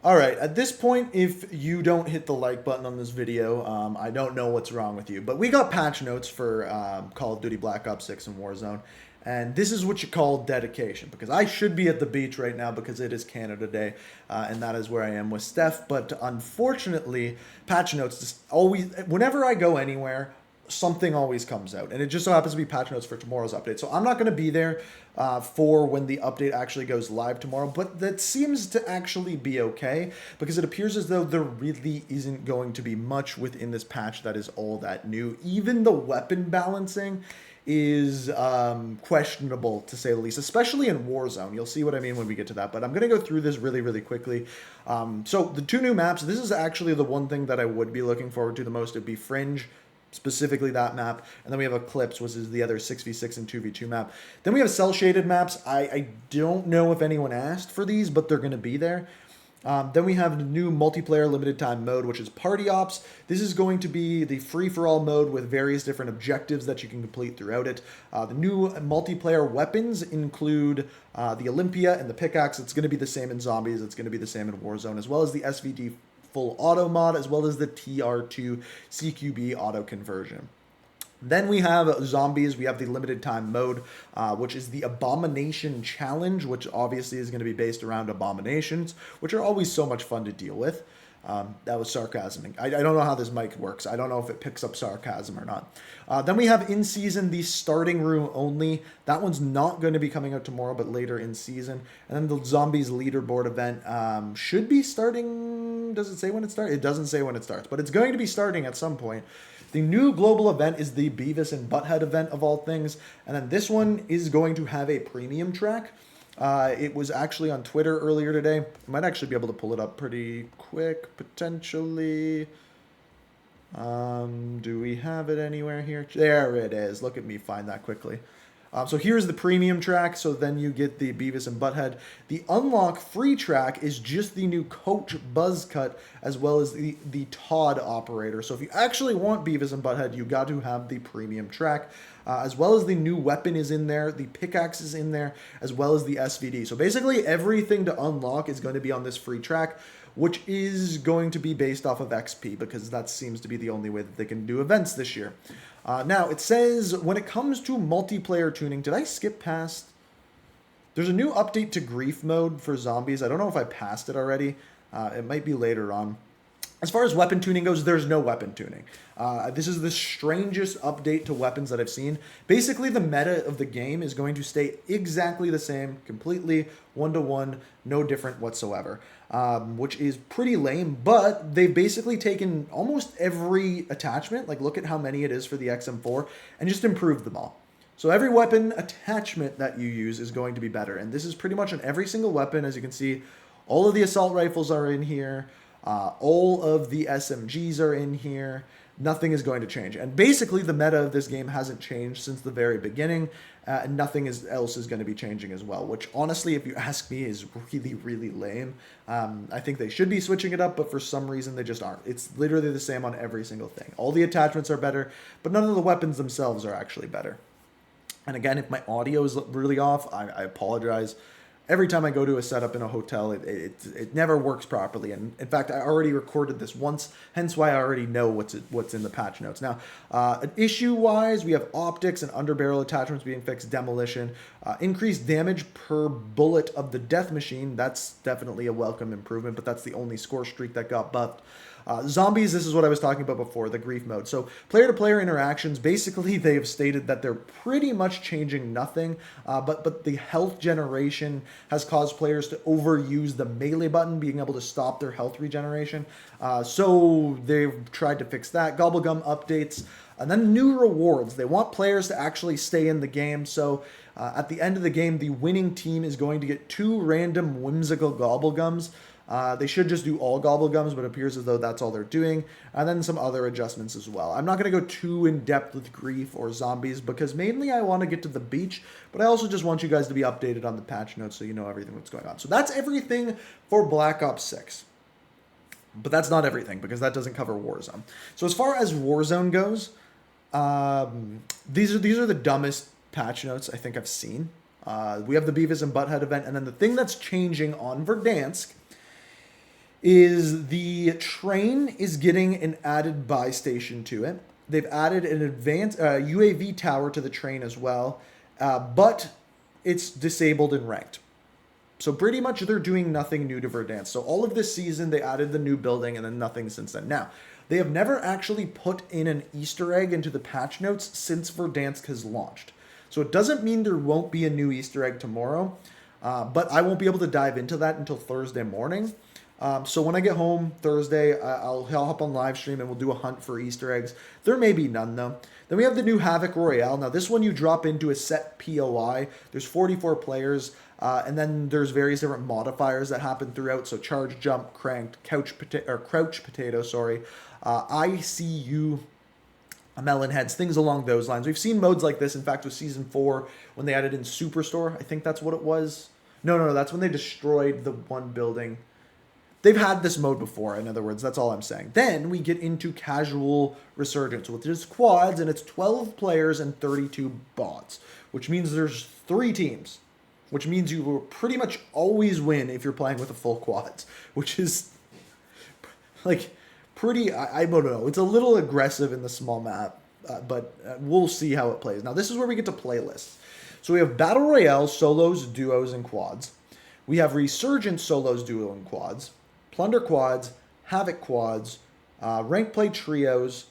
All right, at this point, if you don't hit the like button on this video, I don't know what's wrong with you. But we got patch notes for Call of Duty Black Ops 6 and Warzone. And this is what you call dedication, because I should be at the beach right now because it is Canada Day, and that is where I am with Steph. But unfortunately, patch notes just always, whenever I go anywhere, something always comes out, and it just so happens to be patch notes for tomorrow's update. So I'm not going to be there for when the update actually goes live tomorrow, but that seems to actually be okay because it appears as though there really isn't going to be much within this patch that is all that new. Even the weapon balancing is questionable, to say the least, especially in Warzone. You'll see what I mean when we get to that, but I'm going to go through this really, really quickly. So the two new maps, this is actually the one thing that I would be looking forward to the most. It'd be Fringe, specifically that map, and then we have Eclipse, which is the other 6v6 and 2v2 map. Then we have cell shaded maps. I don't know if anyone asked for these, but they're going to be there. Then we have the new multiplayer limited time mode, which is Party Ops. This is going to be the free-for-all mode with various different objectives that you can complete throughout it. The new multiplayer weapons include the Olympia and the pickaxe. It's going to be the same in Zombies. It's going to be the same in Warzone, as well as the SVD full auto mod, as well as the TR2 CQB auto conversion. Then we have Zombies. We have the limited time mode, which is the Abomination Challenge, which obviously is going to be based around abominations, which are always so much fun to deal with. That was sarcasm. I don't know how this mic works. I don't know if it picks up sarcasm or not. Then we have in season the starting room only. That one's not going to be coming out tomorrow, but later in season. And then the Zombies leaderboard event should be starting. Does it say when it starts? It doesn't say when it starts, but it's going to be starting at some point. The new global event is the Beavis and Butthead event of all things. And then this one is going to have a premium track. It was actually on Twitter earlier today. I might actually be able to pull it up pretty quick, potentially. Do we have it anywhere here? There it is. Look at me find that quickly. So here's the premium track, so then you get the Beavis and Butthead. The unlock free track is just the new Coach Buzz Cut, as well as the Todd operator. So if you actually want Beavis and Butthead, you got to have the premium track, as well as the new weapon is in there, the pickaxe is in there, as well as the SVD. So basically everything to unlock is going to be on this free track, which is going to be based off of XP, because that seems to be the only way that they can do events this year. Now, it says, when it comes to multiplayer tuning, did I skip past? There's a new update to Grief mode for Zombies. I don't know if I passed it already. It might be later on. As far as weapon tuning goes, there's no weapon tuning. This is the strangest update to weapons that I've seen. Basically, the meta of the game is going to stay exactly the same, completely one-to-one, no different whatsoever, which is pretty lame, but they've basically taken almost every attachment, like look at how many it is for the XM4, and just improved them all. So every weapon attachment that you use is going to be better, and this is pretty much on every single weapon. As you can see, all of the assault rifles are in here. All of the SMGs are in here. Nothing is going to change. And basically, the meta of this game hasn't changed since the very beginning, and nothing else is going to be changing as well, which honestly, if you ask me, is really, really lame. I think they should be switching it up, but for some reason, they just aren't. It's literally the same on every single thing. All the attachments are better, but none of the weapons themselves are actually better. And again, if my audio is really off, I apologize. Every time I go to a setup in a hotel, it never works properly. And in fact, I already recorded this once, hence why I already know what's in the patch notes. Now, issue-wise, we have optics and underbarrel attachments being fixed, demolition, increased damage per bullet of the death machine. That's definitely a welcome improvement, but that's the only score streak that got buffed. Zombies, this is what I was talking about before, the grief mode. So player-to-player interactions, basically they have stated that they're pretty much changing nothing, but the health generation has caused players to overuse the melee button, being able to stop their health regeneration. So they've tried to fix that. Gobblegum updates. And then new rewards. They want players to actually stay in the game. So at the end of the game, the winning team is going to get 2 random whimsical Gobblegums. They should just do all Gobblegums, but it appears as though that's all they're doing. And then some other adjustments as well. I'm not going to go too in-depth with Grief or Zombies because mainly I want to get to the beach, but I also just want you guys to be updated on the patch notes so you know everything that's going on. So that's everything for Black Ops 6. But that's not everything because that doesn't cover Warzone. So as far as Warzone goes, these are the dumbest patch notes I think I've seen. We have the Beavis and Butthead event, and then the thing that's changing on Verdansk is the train is getting an added buy station to it. They've added an advanced UAV tower to the train as well, but it's disabled and ranked. So pretty much they're doing nothing new to Verdansk. So all of this season they added the new building and then nothing since then. Now, they have never actually put in an Easter egg into the patch notes since Verdansk has launched. So it doesn't mean there won't be a new Easter egg tomorrow, but I won't be able to dive into that until Thursday morning. So when I get home Thursday, I'll hop on live stream and we'll do a hunt for Easter eggs. There may be none though. Then we have the new Havoc Royale. Now this one you drop into a set POI. There's 44 players, and then there's various different modifiers that happen throughout. So charge, jump, cranked, crouch potato, ICU, melon heads, things along those lines. We've seen modes like this. In fact, with Season 4, when they added in Superstore, I think that's what it was. No, that's when they destroyed the one building. They've had this mode before, in other words, that's all I'm saying. Then we get into casual Resurgence, which is quads, and it's 12 players and 32 bots, which means there's 3 teams, which means you will pretty much always win if you're playing with a full quads, which is, like, pretty, I don't know, it's a little aggressive in the small map, but we'll see how it plays. Now, this is where we get to playlists. So we have Battle Royale, solos, duos, and quads. We have Resurgence, solos, duo, and quads. Plunder quads, Havoc quads, rank play trios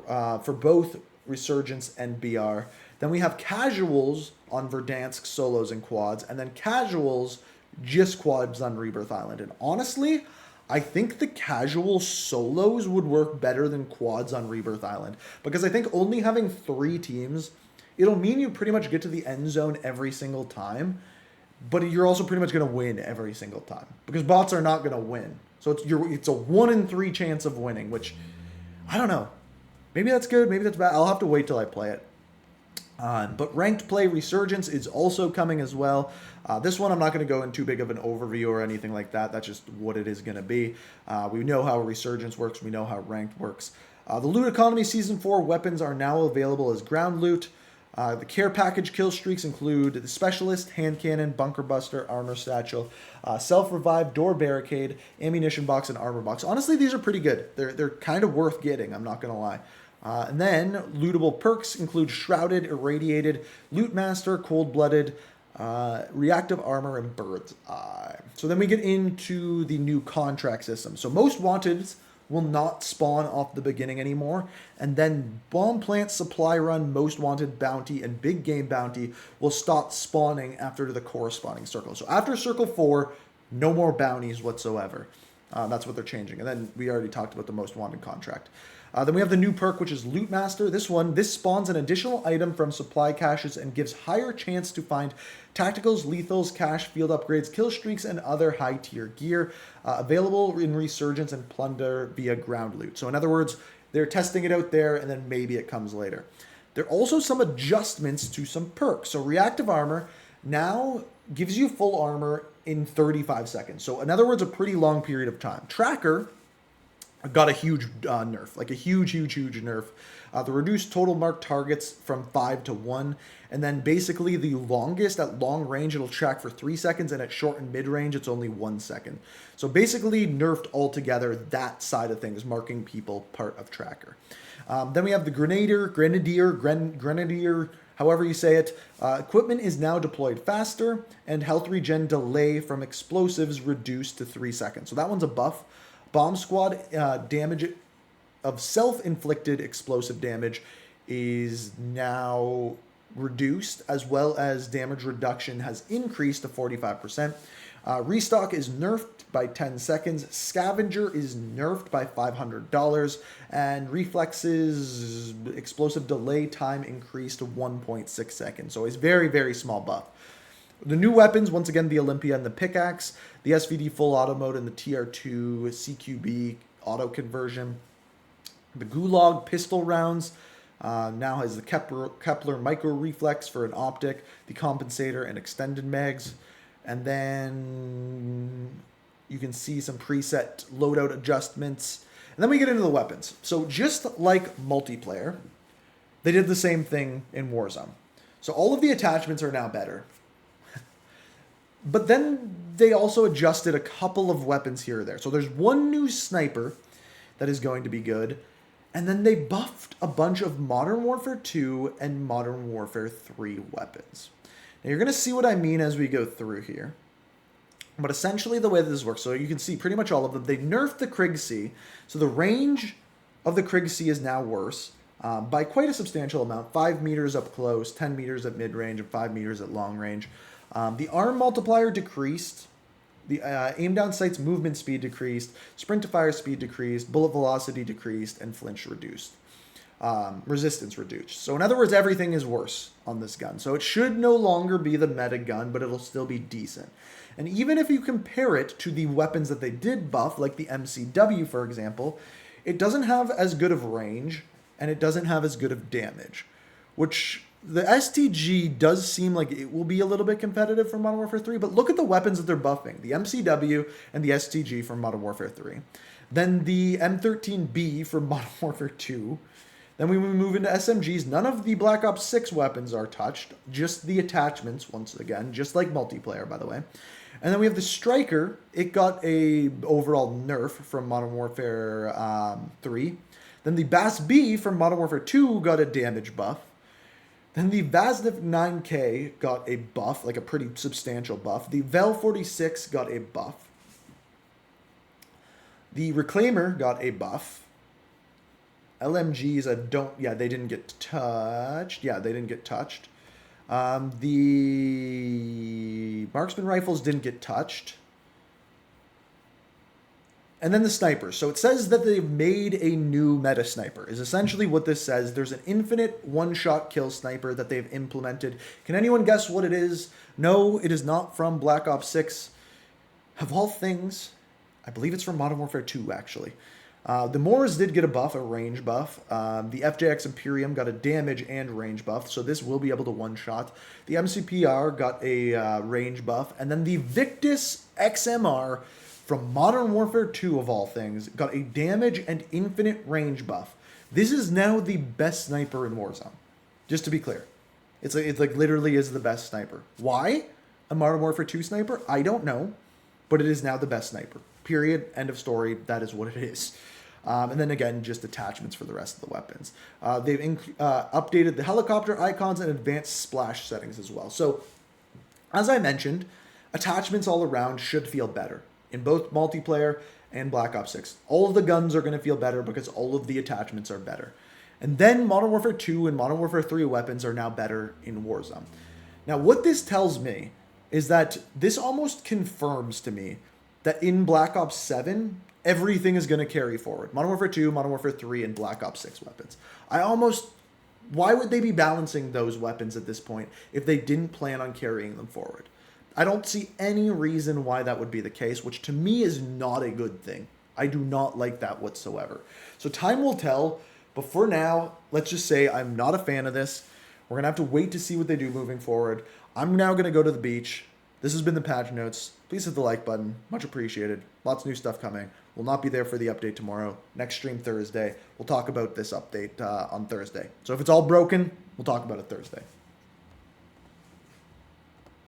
for both Resurgence and BR. Then we have casuals on Verdansk, solos, and quads. And then casuals, just quads on Rebirth Island. And honestly, I think the casual solos would work better than quads on Rebirth Island. Because I think only having 3 teams, it'll mean you pretty much get to the end zone every single time. But you're also pretty much going to win every single time. Because bots are not going to win. So it's a 1 in 3 chance of winning, which, I don't know. Maybe that's good, maybe that's bad. I'll have to wait till I play it. But ranked play Resurgence is also coming as well. This one I'm not going to go in too big of an overview or anything like that. That's just what it is going to be. We know how Resurgence works. We know how ranked works. The loot economy Season 4 weapons are now available as ground loot. The care package kill streaks include the specialist, hand cannon, bunker buster, armor satchel, self-revive, door barricade, ammunition box, and armor box. Honestly, these are pretty good. They're kind of worth getting, I'm not going to lie. And then lootable perks include shrouded, irradiated, loot master, cold-blooded, reactive armor, and bird's eye. So then we get into the new contract system. So most wanteds will not spawn off the beginning anymore. And then Bomb Plant, Supply Run, Most Wanted Bounty, and Big Game Bounty will stop spawning after the corresponding circle. So after Circle 4, no more bounties whatsoever. That's what they're changing. And then we already talked about the Most Wanted contract. Then we have the new perk, which is Loot Master. This spawns an additional item from supply caches and gives higher chance to find tacticals, lethals, cache, field upgrades, kill streaks, and other high-tier gear available in Resurgence and Plunder via ground loot. So in other words, they're testing it out there, and then maybe it comes later. There are also some adjustments to some perks. So Reactive Armor now gives you full armor in 35 seconds. So in other words, a pretty long period of time. Tracker got a huge nerf, like a huge nerf. The reduced total marked targets from 5 to 1. And then basically the longest, at long range, it'll track for 3 seconds. And at short and mid range, it's only 1 second. So basically nerfed altogether that side of things, marking people part of Tracker. Then we have the Grenadier, however you say it. Equipment is now deployed faster. And health regen delay from explosives reduced to 3 seconds. So that one's a buff. Bomb Squad damage of self-inflicted explosive damage is now reduced, as well as damage reduction has increased to 45%. Restock is nerfed by 10 seconds. Scavenger is nerfed by $500. And Reflexes explosive delay time increased to 1.6 seconds. So it's very, very small buff. The new weapons, once again, the Olympia and the Pickaxe, the SVD full auto mode, and the TR2 CQB auto conversion. The Gulag pistol rounds now has the Kepler micro reflex for an optic, the compensator, and extended mags. And then you can see some preset loadout adjustments. And then we get into the weapons. So just like multiplayer, they did the same thing in Warzone. So all of the attachments are now better. But then they also adjusted a couple of weapons here or there. So there's one new sniper that is going to be good. And then they buffed a bunch of Modern Warfare 2 and Modern Warfare 3 weapons. Now you're going to see what I mean as we go through here. But essentially the way that this works, so you can see pretty much all of them. They nerfed the Krieg-C, so the range of the Krieg-C is now worse by quite a substantial amount. 5 meters up close, 10 meters at mid-range, and 5 meters at long range. The arm multiplier decreased. The aim down sight's movement speed decreased. Sprint to fire speed decreased. Bullet velocity decreased. And flinch reduced. Resistance reduced. So in other words, everything is worse on this gun. So it should no longer be the meta gun, but it'll still be decent. And even if you compare it to the weapons that they did buff, like the MCW, for example, it doesn't have as good of range, and it doesn't have as good of damage, which the STG does seem like it will be a little bit competitive for Modern Warfare 3, but look at the weapons that they're buffing. The MCW and the STG for Modern Warfare 3. Then the M13B for Modern Warfare 2. Then we move into SMGs. None of the Black Ops 6 weapons are touched, just the attachments, once again, just like multiplayer, by the way. And then we have the Striker. It got a overall nerf from Modern Warfare 3. Then the BAS-B from Modern Warfare 2 got a damage buff. Then the Vaznev 9K got a buff, like a pretty substantial buff. The Vel 46 got a buff. The Reclaimer got a buff. LMGs, they didn't get touched. Yeah, they didn't get touched. The Marksman Rifles didn't get touched. And then the snipers. So it says that they've made a new meta sniper, is essentially what this says. There's an infinite one-shot kill sniper that they've implemented. Can anyone guess what it is? No, it is not from Black Ops 6. Of all things, I believe it's from Modern Warfare 2, actually. The Moors did get a buff, a range buff. The FJX Imperium got a damage and range buff, so this will be able to one-shot. The MCPR got a range buff. And then the Victus XMR from Modern Warfare 2, of all things, got a damage and infinite range buff. This is now the best sniper in Warzone, just to be clear. It's like literally is the best sniper. Why? A Modern Warfare 2 sniper? I don't know, but it is now the best sniper. Period. End of story. That is what it is. And then again, just attachments for the rest of the weapons. They've updated the helicopter icons and advanced splash settings as well. So, as I mentioned, attachments all around should feel better in both multiplayer and Black Ops 6. All of the guns are going to feel better because all of the attachments are better. And then Modern Warfare 2 and Modern Warfare 3 weapons are now better in Warzone. Now, what this tells me is that this almost confirms to me that in Black Ops 7, everything is going to carry forward. Modern Warfare 2, Modern Warfare 3, and Black Ops 6 weapons. Why would they be balancing those weapons at this point if they didn't plan on carrying them forward? I don't see any reason why that would be the case, which to me is not a good thing. I do not like that whatsoever. So time will tell, but for now, let's just say I'm not a fan of this. We're going to have to wait to see what they do moving forward. I'm now going to go to the beach. This has been the Patch Notes. Please hit the like button. Much appreciated. Lots of new stuff coming. We'll not be there for the update tomorrow. Next stream Thursday. We'll talk about this update on Thursday. So if it's all broken, we'll talk about it Thursday.